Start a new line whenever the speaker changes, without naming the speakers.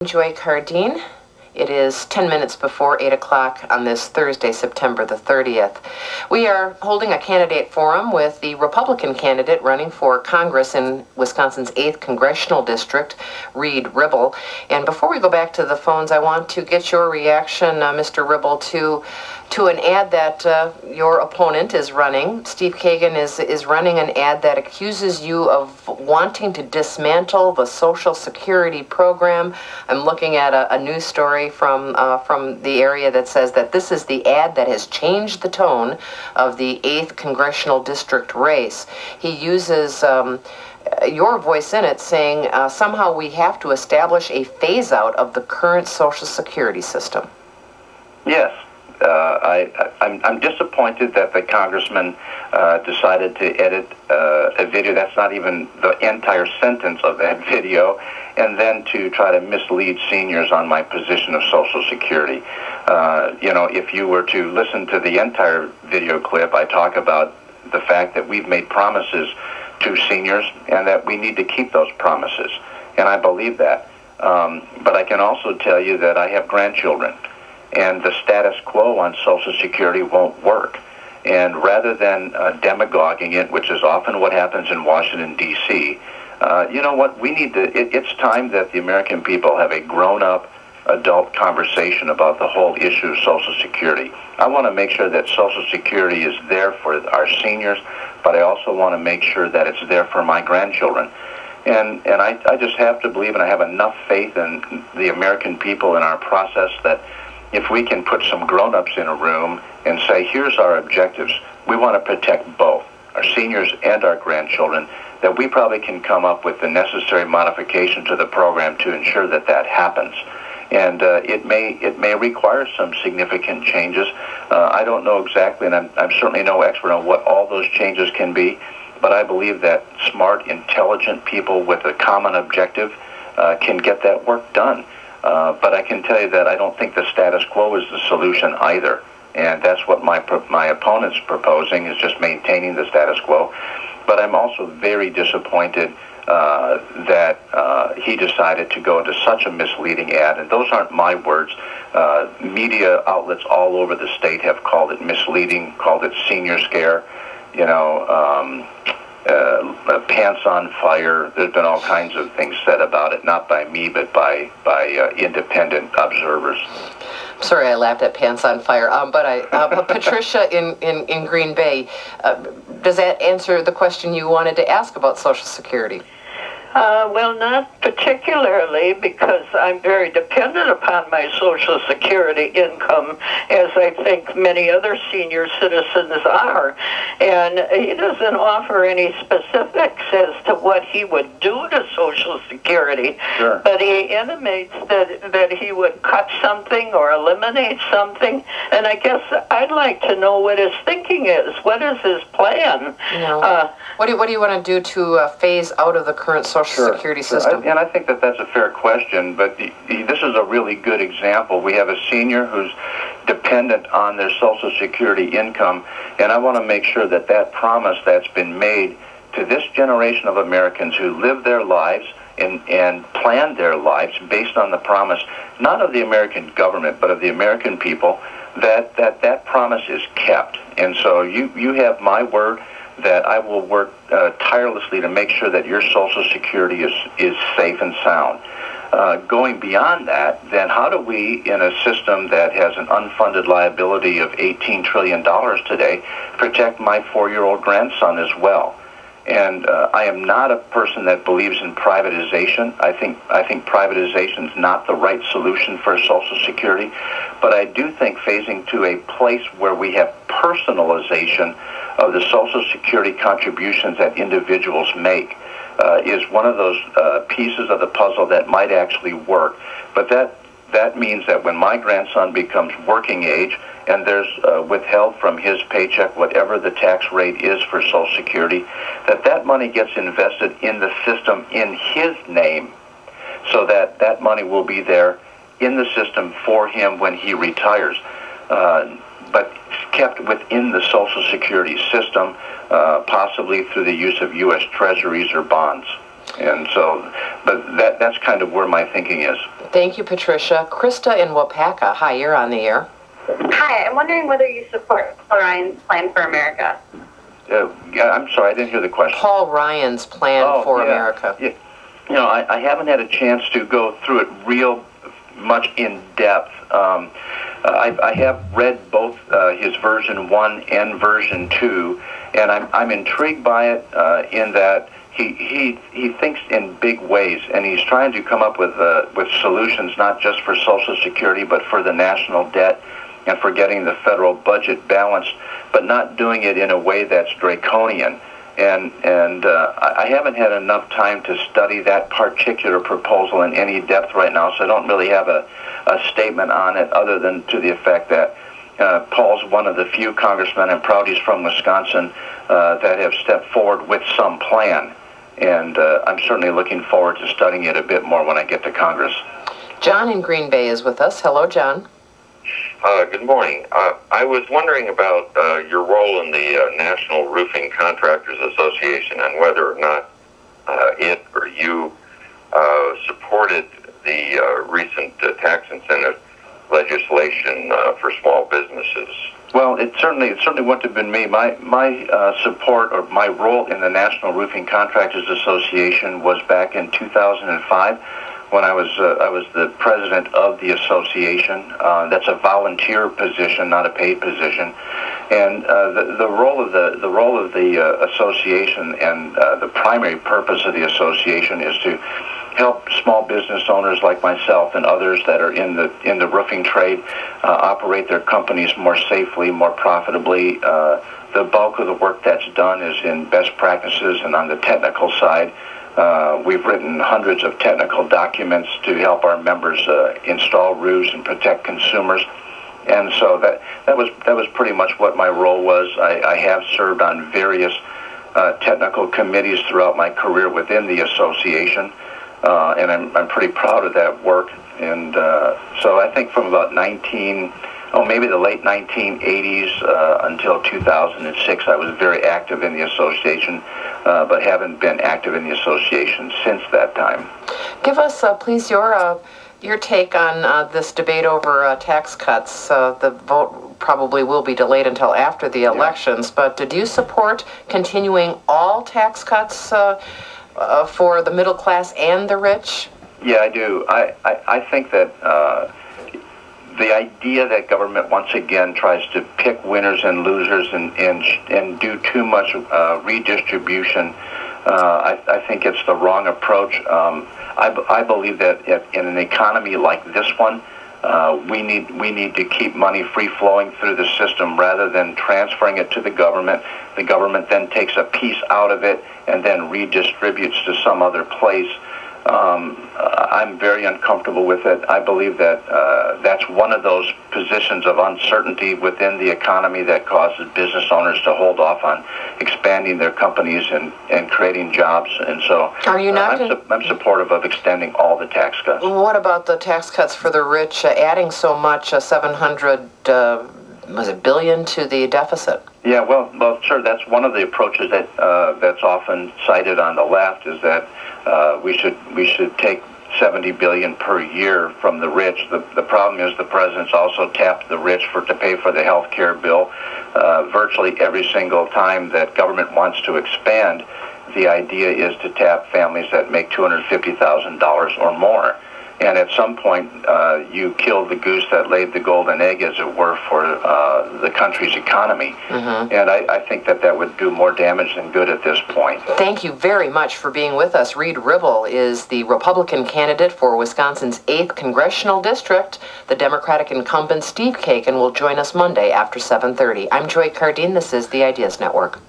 Joy Cardin. It is 10 minutes before 8 o'clock on this Thursday, September the 30th. We are holding a candidate forum with the Republican candidate running for Congress in Wisconsin's 8th Congressional District, Reed Ribble. And before we go back to the phones, I want to get your reaction, Mr. Ribble, to an ad that your opponent is running. Steve Kagan is running an ad that accuses you of wanting to dismantle the Social Security program. I'm looking at a news story from the area that says that this is the ad that has changed the tone of the 8th Congressional District race. He uses your voice in it, saying somehow we have to establish a phase-out of the current Social Security system.
Yes. I'm disappointed that the congressman decided to edit a video that's not even the entire sentence of that video, and then to try to mislead seniors on my position of Social Security. If you were to listen to the entire video clip, I talk about the fact that we've made promises to seniors and that we need to keep those promises, and I believe that. But I can also tell you that I have grandchildren, and the status quo on Social Security won't work. And rather than demagoguing it, which is often what happens in Washington, D.C., you know what? We need to. It's time that the American people have a grown-up, adult conversation about the whole issue of Social Security. I want to make sure that Social Security is there for our seniors, but I also want to make sure that it's there for my grandchildren. And I just have to believe, and I have enough faith in the American people in our process, that if we can put some grown-ups in a room and say, here's our objectives, we want to protect both our seniors and our grandchildren, that we probably can come up with the necessary modification to the program to ensure that that happens. And it may require some significant changes. I don't know exactly, and I'm certainly no expert on what all those changes can be, but I believe that smart, intelligent people with a common objective can get that work done. But I can tell you that I don't think the status quo is the solution either. And that's what my opponent's proposing, is just maintaining the status quo. But I'm also very disappointed that he decided to go into such a misleading ad. And those aren't my words. Media outlets all over the state have called it misleading, called it senior scare, pants on fire. There's been all kinds of things said about it, not by me, but by independent observers.
Sorry, I laughed at pants on fire. But Patricia in Green Bay, does that answer the question you wanted to ask about Social Security?
Well, not particularly, because I'm very dependent upon my Social Security income, as I think many other senior citizens are. And he doesn't offer any specifics as to what he would do to Social Security.
Sure.
But he intimates that he would cut something or eliminate something. And I guess I'd like to know what his thinking is. What is his plan?
What do you want to do to phase out of the current Social Security system?
And I think that that's a fair question, but this is a really good example. We have a senior who's dependent on their Social Security income, and I want to make sure that that promise that's been made to this generation of Americans who live their lives and plan their lives based on the promise, not of the American government, but of the American people, that promise is kept. And so you have my word that I will work tirelessly to make sure that your Social Security is safe and sound. Going beyond that, then how do we, in a system that has an unfunded liability of $18 trillion today, protect my 4-year-old grandson as well? And I am not a person that believes in privatization. I think privatization is not the right solution for Social Security, but I do think phasing to a place where we have personalization of the Social Security contributions that individuals make is one of those pieces of the puzzle that might actually work. But that means that when my grandson becomes working age and there's withheld from his paycheck whatever the tax rate is for Social Security, that money gets invested in the system in his name, so that money will be there in the system for him when he retires. But kept within the Social Security system, possibly through the use of U.S. Treasuries or bonds. And so, but that's kind of where my thinking is.
Thank you, Patricia. Krista in Wapaka. Hi, you're on the air.
Hi, I'm wondering whether you support Paul Ryan's Plan for America.
Yeah, I'm sorry, I didn't hear the question.
Paul Ryan's Plan for America.
Yeah. You know, I haven't had a chance to go through it real much in depth. I have read both his version 1 and version 2, and I'm intrigued by it in that he thinks in big ways, and he's trying to come up with solutions not just for Social Security but for the national debt and for getting the federal budget balanced, but not doing it in a way that's draconian. And I haven't had enough time to study that particular proposal in any depth right now, so I don't really have a statement on it other than to the effect that Paul's one of the few congressmen, I'm proud he's from Wisconsin, that have stepped forward with some plan. And I'm certainly looking forward to studying it a bit more when I get to Congress.
John in Green Bay is with us. Hello, John.
Good morning. I was wondering about your role in the National Roofing Contractors Association and whether or not it or you supported the recent tax incentive legislation for small businesses.
Well, it certainly wouldn't have been me. My support or my role in the National Roofing Contractors Association was back in 2005. When I was the president of the association. That's a volunteer position, not a paid position. And the role of the association and the primary purpose of the association is to help small business owners like myself and others that are in the roofing trade operate their companies more safely, more profitably. The bulk of the work that's done is in best practices and on the technical side. We've written hundreds of technical documents to help our members install roofs and protect consumers, and so that was pretty much what my role was. I have served on various technical committees throughout my career within the association, and I'm pretty proud of that work. And so I think from about maybe the late 1980s until 2006, I was very active in the association, but haven't been active in the association since that time.
Give us, please, your take on this debate over tax cuts. The vote probably will be delayed until after the elections, but did you support continuing all tax cuts for the middle class and the rich?
Yeah, I do. I think that the idea that government once again tries to pick winners and losers and do too much redistribution, I think it's the wrong approach. I believe that in an economy like this one, we need to keep money free flowing through the system rather than transferring it to the government. The government then takes a piece out of it and then redistributes to some other place. I'm very uncomfortable with it. I believe that that's one of those positions of uncertainty within the economy that causes business owners to hold off on expanding their companies and creating jobs. And so
are you not
I'm supportive of extending all the tax cuts.
What about the tax cuts for the rich, adding so much, $700 billion to the deficit?
Yeah, well, sure. That's one of the approaches that's often cited on the left, is that we should take $70 billion per year from the rich. The problem is the president's also tapped the rich to pay for the health care bill. Virtually every single time that government wants to expand, the idea is to tap families that make $250,000 or more. And at some point, you kill the goose that laid the golden egg, as it were, for the country's economy. Mm-hmm. And I think that would do more damage than good at this point.
Thank you very much for being with us. Reed Ribble is the Republican candidate for Wisconsin's 8th Congressional District. The Democratic incumbent, Steve Kagan, will join us Monday after 7:30. I'm Joy Cardin. This is the Ideas Network.